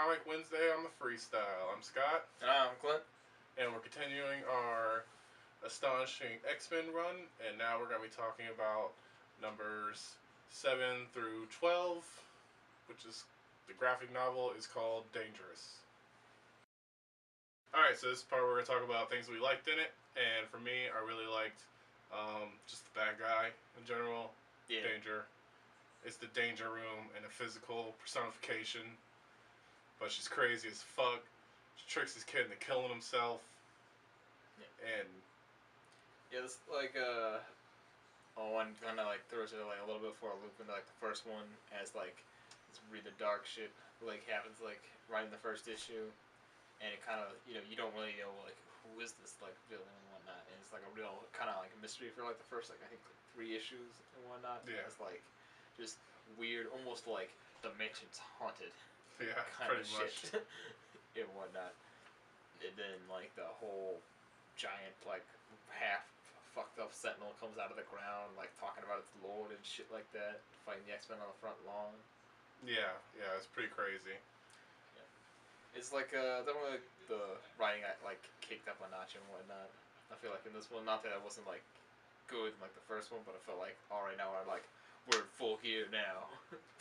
Comic Wednesday on the Freestyle. I'm Scott. And I'm Clint. And we're continuing our Astonishing X-Men run. And now we're going to be talking about numbers 7 through 12, which is the graphic novel is called Dangerous. Alright, so this is part where we're going to talk about things we liked in it. And for me, I really liked just the bad guy in general. Yeah. Danger. It's the danger room and a physical personification. But she's crazy as fuck. She tricks this kid into killing himself. Yeah. And yeah, this one kind of like throws it like a little bit for a loop into like the first one as like this really dark shit like happens like right in the first issue, and it kind of you don't really know like who is this like villain and whatnot, and it's like a real kind of like a mystery for like the first like I think like 3 issues and whatnot. Yeah. It's like just weird, almost like the mansion's haunted. yeah, Kind pretty of much. shit and whatnot. And then like the whole giant like half fucked up sentinel comes out of the ground like talking about its lord and shit like that, fighting the X-Men on the front lawn. Yeah, it's pretty crazy. Yeah. It's like definitely the writing like kicked up a notch and whatnot. I feel like in this one, not that it wasn't like good in like the first one, but I felt like alright, now we're in full gear now.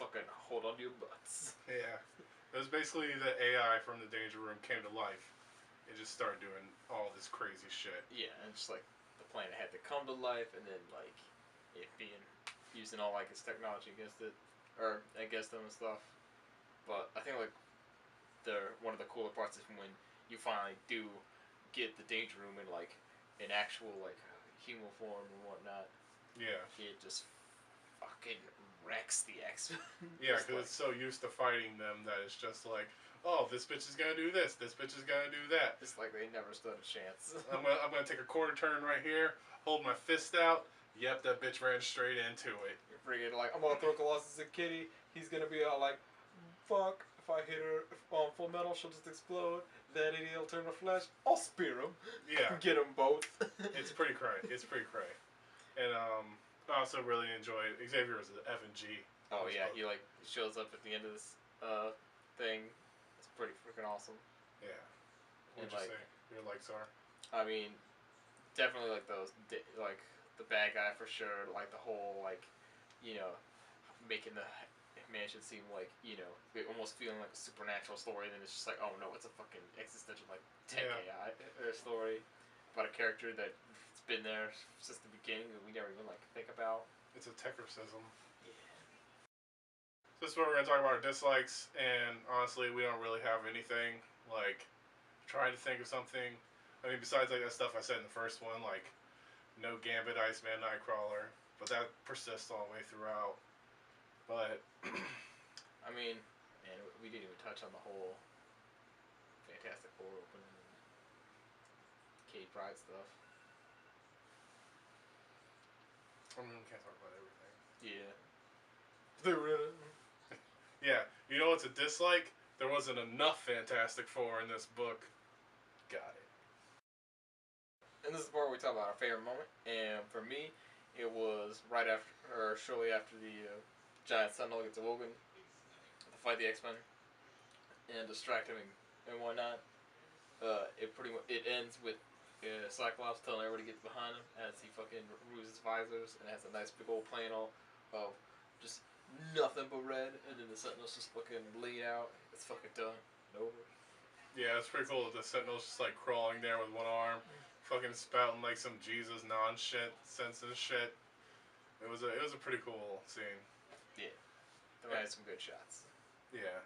Fucking hold on to your butts. Yeah. It was basically the AI from the Danger Room came to life. It just started doing all this crazy shit. Yeah, and just like the planet had to come to life, and then like it being using all like its technology against it, or against them and stuff. But I think like one of the cooler parts is when you finally do get the Danger Room in like an actual like human form and whatnot. Yeah. It just fucking wrecks the X-Men. Yeah, because it's so used to fighting them that it's just like, oh, this bitch is gonna do this, this bitch is gonna do that. It's like they never stood a chance. I'm gonna take a quarter turn right here, hold my fist out. Yep, that bitch ran straight into it. You're freaking like, I'm gonna throw Colossus at Kitty. He's gonna be all like, fuck. If I hit her on full metal, she'll just explode. That idiot'll turn to flesh. I'll spear him. Yeah. Get them both. It's pretty cray. It's pretty cray. And I also really enjoyed Xavier as an F and G. Oh yeah, he like shows up at the end of this thing. It's pretty freaking awesome. Yeah. What'd you say your likes are? I mean, definitely like those like the bad guy for sure. Like the whole like making the mansion seem like almost feeling like a supernatural story. And then it's just like, oh no, it's a fucking existential like tech AI story about a character that's been there since the beginning that we never even like think about. It's a technicism. Yeah. So this is where we're gonna talk about our dislikes, and honestly, we don't really have anything. Like, trying to think of something. I mean, besides like that stuff I said in the first one, like no Gambit, Iceman, Nightcrawler, but that persists all the way throughout. But I mean, man, we didn't even touch on the whole Fantastic Four opening and Kitty Pryde stuff. I mean, we can't talk about everything. Yeah. They were. Yeah, you know what's a dislike? There wasn't enough Fantastic Four in this book. Got it. And this is the part where we talk about our favorite moment. And for me, it was right after, or shortly after the giant sentinel gets awoken to fight the X-Men and distract him and whatnot. It ends with Cyclops telling everybody to get behind him as he fucking removes his visors and has a nice big old panel of just nothing but red, and then the Sentinel's just fucking laid out. It's fucking done. Over. Yeah, it's pretty cool that the Sentinel's just like crawling there with one arm, fucking spouting like some Jesus non-shit, senseless shit. It was a pretty cool scene. Yeah. They had some good shots. Yeah.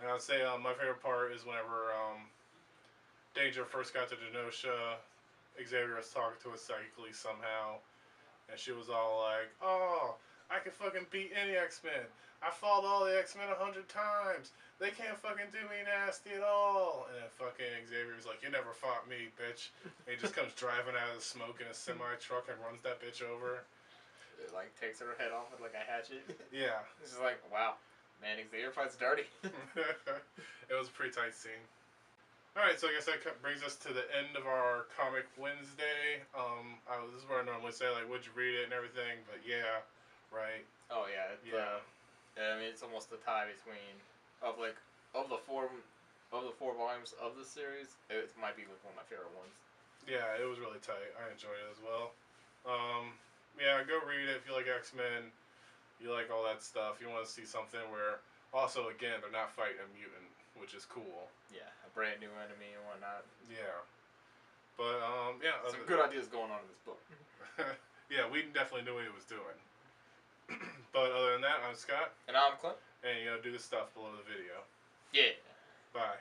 And I'd say my favorite part is whenever Danger first got to Genosha, Xavier was talking to us psychically somehow, and she was all like, oh, I can fucking beat any X-Men. I fought all the X-Men 100 times. They can't fucking do me nasty at all. And then fucking Xavier's like, you never fought me, bitch. And he just comes driving out of the smoke in a semi-truck and runs that bitch over. It like takes her head off with like a hatchet. Yeah. It's just like, wow, man, Xavier fights dirty. It was a pretty tight scene. Alright, so I guess that brings us to the end of our Comic Wednesday. This is where I normally say, like, would you read it and everything, but yeah, right. Oh yeah, I mean, it's almost the tie between of like of the four volumes of the series, it might be like one of my favorite ones. Yeah, it was really tight. I enjoyed it as well. Yeah, go read it if you like X-Men. You like all that stuff. You want to see something where, also, again, they're not fighting a mutant, which is cool. Yeah, a brand new enemy and whatnot. Yeah. But, yeah. Some good ideas going on in this book. Yeah, we definitely knew what he was doing. But other than that, I'm Scott. And I'm Clint. And, do the stuff below the video. Yeah. Bye.